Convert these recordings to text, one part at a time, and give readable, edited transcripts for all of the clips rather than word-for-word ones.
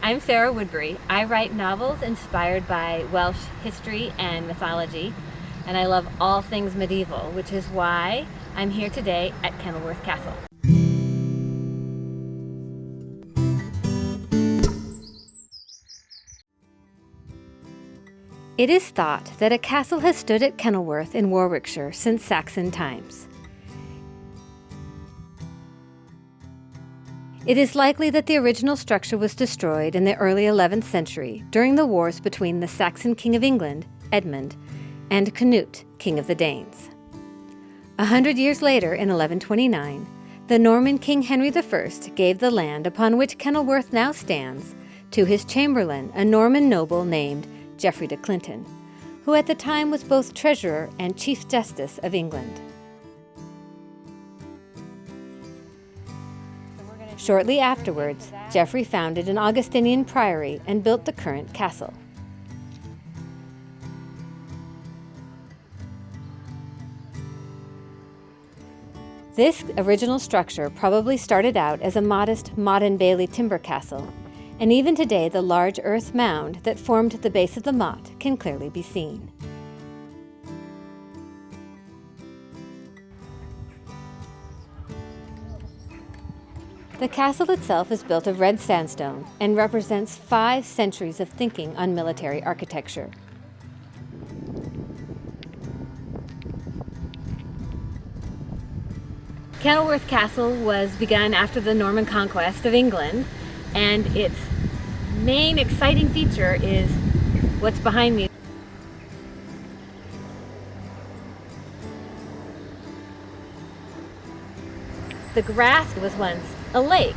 I'm Sarah Woodbury. I write novels inspired by Welsh history and mythology, and I love all things medieval, which is why I'm here today at Kenilworth Castle. It is thought that a castle has stood at Kenilworth in Warwickshire since Saxon times. It is likely that the original structure was destroyed in the early 11th century during the wars between the Saxon King of England, Edmund, and Canute, King of the Danes. 100 years later, in 1129, the Norman King Henry I gave the land upon which Kenilworth now stands to his chamberlain, a Norman noble named Geoffrey de Clinton, who at the time was both Treasurer and Chief Justice of England. Shortly afterwards, Geoffrey founded an Augustinian priory and built the current castle. This original structure probably started out as a modest motte and bailey timber castle, and even today the large earth mound that formed the base of the motte can clearly be seen. The castle itself is built of red sandstone and represents 5 centuries of thinking on military architecture. Kenilworth Castle was begun after the Norman conquest of England, and its main exciting feature is what's behind me. The grass was once a lake,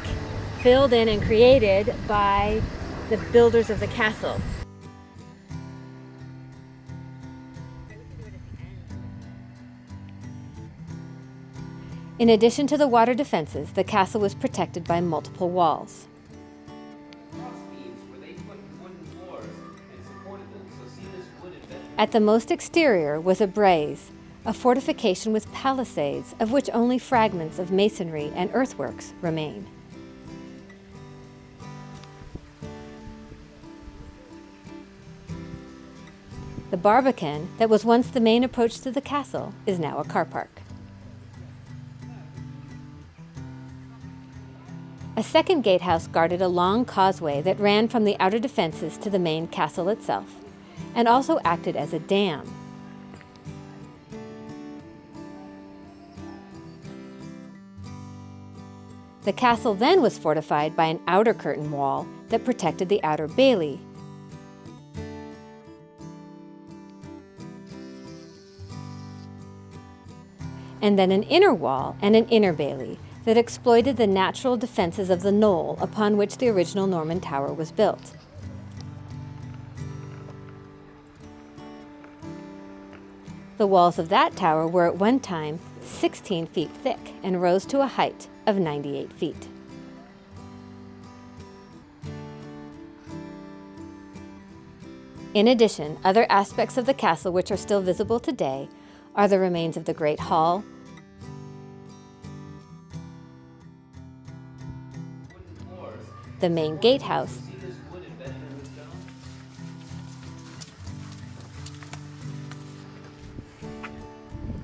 filled in and created by the builders of the castle. In addition to the water defenses, the castle was protected by multiple walls. At the most exterior was a braes, a fortification with palisades, of which only fragments of masonry and earthworks remain. The barbican, that was once the main approach to the castle, is now a car park. A second gatehouse guarded a long causeway that ran from the outer defenses to the main castle itself, and also acted as a dam. The castle then was fortified by an outer curtain wall that protected the outer bailey. And then an inner wall and an inner bailey that exploited the natural defenses of the knoll upon which the original Norman tower was built. The walls of that tower were at one time 16 feet thick and rose to a height of 98 feet. In addition, other aspects of the castle which are still visible today are the remains of the Great Hall, the main gatehouse,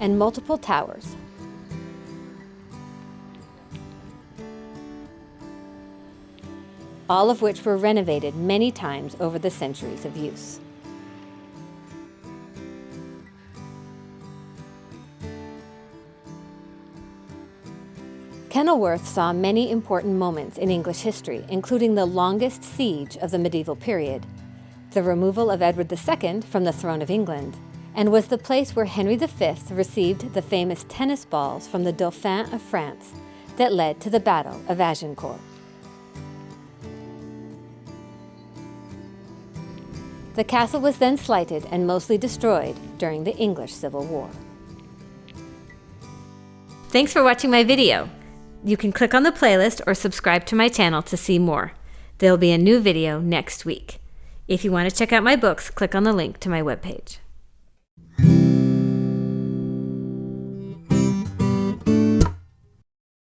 and multiple towers. All of which were renovated many times over the centuries of use. Kenilworth saw many important moments in English history, including the longest siege of the medieval period, the removal of Edward II from the throne of England, and was the place where Henry V received the famous tennis balls from the Dauphin of France that led to the Battle of Agincourt. The castle was then slighted and mostly destroyed during the English Civil War. Thanks for watching my video. You can click on the playlist or subscribe to my channel to see more. There'll be a new video next week. If you want to check out my books, click on the link to my webpage.